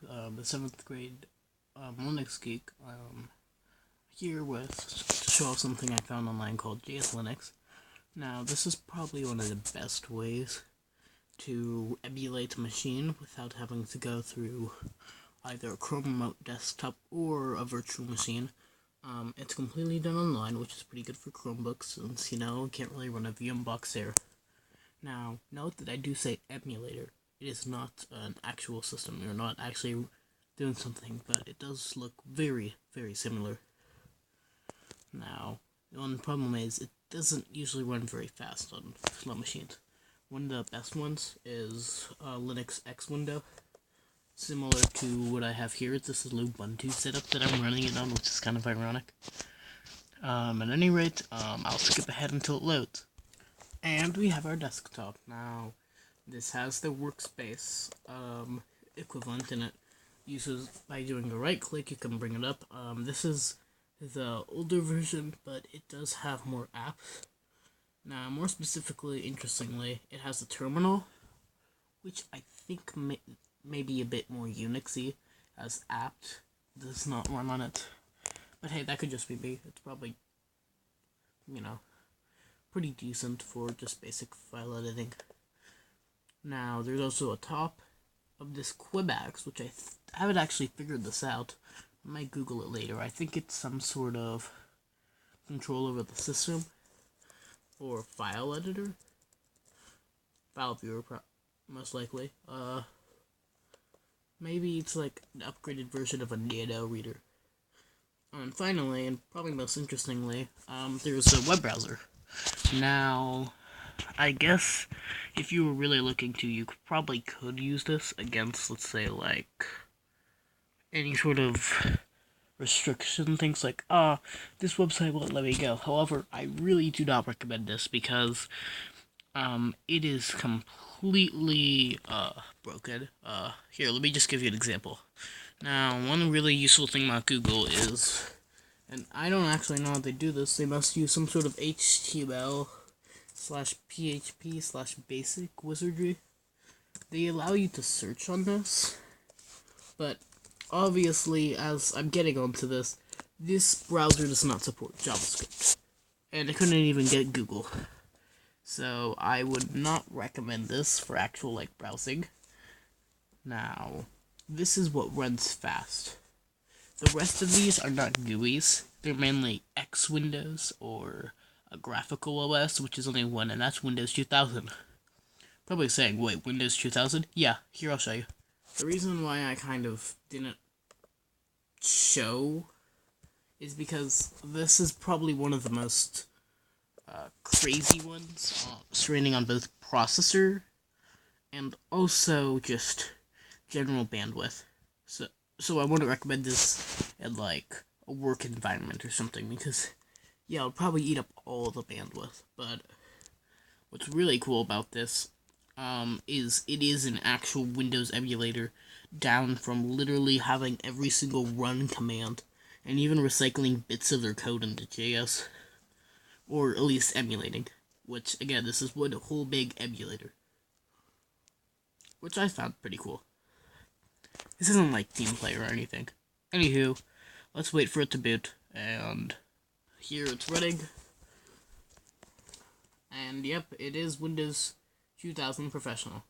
the 7th grade Linux geek. Here with to show off something I found online called JS Linux. Now, this is probably one of the best ways to emulate a machine without having to go through either a Chrome Remote Desktop or a virtual machine. It's completely done online, which is pretty good for Chromebooks, since, can't really run a VMbox there. Now, note that I do say emulator. It is not an actual system. You're not actually doing something, but it does look very, very similar. Now, the one problem is it doesn't usually run very fast on slow machines. One of the best ones is Linux X window, similar to what I have here. This is Ubuntu setup that I'm running it on, which is kind of ironic. At any rate, I'll skip ahead until it loads. And we have our desktop. Now, this has the workspace equivalent, and it uses, by doing a right click, you can bring it up. This is the older version, but it does have more apps. Now, more specifically, interestingly, it has a terminal, which I think may be a bit more Unixy, as apt does not run on it. But hey, that could just be me. It's probably, pretty decent for just basic file editing. Now, there's also a top of this Quibax, which I haven't actually figured this out. I might Google it later. I think it's some sort of control over the system or file editor, file viewer, most likely. Maybe it's like an upgraded version of a Nano reader. And finally, and probably most interestingly, there's a web browser. Now, I guess if you were really looking to, you probably could use this against, let's say, like any sort of restriction, things like, this website won't let me go. However, I really do not recommend this because it is completely broken. Here, let me just give you an example. Now, one really useful thing about Google is, and I don't actually know how they do this, they must use some sort of HTML/PHP/basic wizardry. They allow you to search on this, but obviously, as I'm getting onto this browser does not support JavaScript. And I couldn't even get Google. So I would not recommend this for actual, browsing. Now, this is what runs fast. The rest of these are not GUIs. They're mainly X Windows or a graphical OS, which is only one, and that's Windows 2000. Probably saying, wait, Windows 2000? Yeah, here I'll show you. The reason why I kind of didn't show is because this is probably one of the most crazy ones, straining on both processor and also just general bandwidth. So I wouldn't recommend this in a work environment or something because it'll probably eat up all the bandwidth. But what's really cool about this is it is an actual Windows emulator, down from literally having every single run command and even recycling bits of their code into JS, or at least emulating, which again, this is one whole big emulator, which I found pretty cool. This isn't like TeamPlay or anything. Anywho, let's wait for it to boot, and here it's running. And yep, it is Windows 2000 Professional.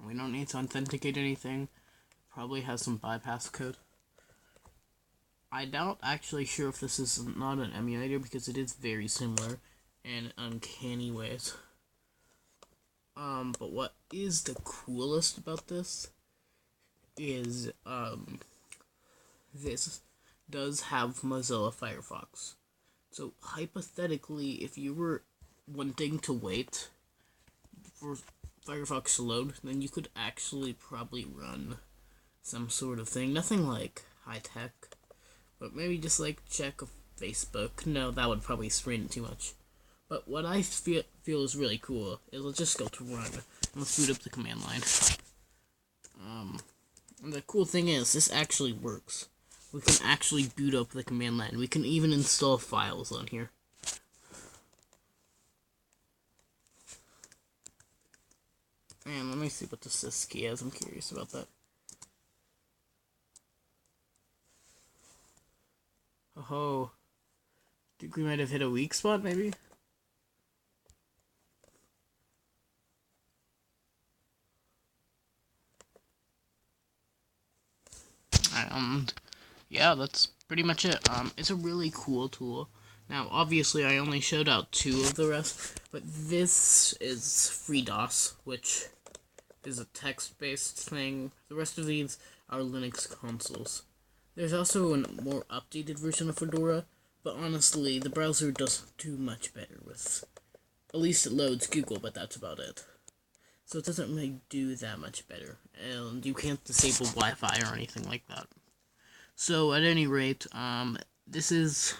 We don't need to authenticate anything. Probably has some bypass code. I doubt actually sure if this is not an emulator because it is very similar in uncanny ways. But what is the coolest about this is this does have Mozilla Firefox. So hypothetically, if you were wanting to wait for Firefox to load, then you could actually probably run some sort of thing. Nothing like high tech, but maybe just check Facebook. No, that would probably strain it too much. But what I feel is really cool is let's just go to run and let's boot up the command line. And the cool thing is this actually works. We can actually boot up the command line. We can even install files on here. me see what the sys key is. I'm curious about that. Oh, think we might have hit a weak spot, maybe? Yeah, that's pretty much it. It's a really cool tool. Now, obviously, I only showed out 2 of the rest, but this is FreeDOS, which is a text-based thing. The rest of these are Linux consoles. There's also a more updated version of Fedora, but honestly, the browser doesn't do much better with... At least it loads Google, but that's about it. So it doesn't really do that much better, and you can't disable Wi-Fi or anything like that. So, at any rate, this is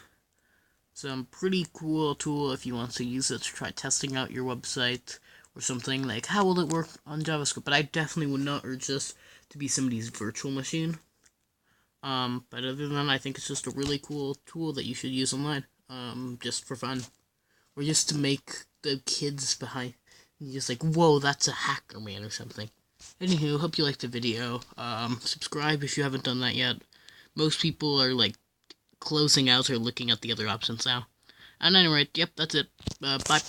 some pretty cool tool if you want to use it to try testing out your website or something. Like, how will it work on JavaScript? But I definitely would not urge this to be somebody's virtual machine. But other than that, I think it's just a really cool tool that you should use online, just for fun. Or just to make the kids behind just like, whoa, that's a hacker man or something. Anywho, hope you liked the video. Subscribe if you haven't done that yet. Most people are, like, closing out or looking at the other options now. And anyway, yep, that's it. Bye.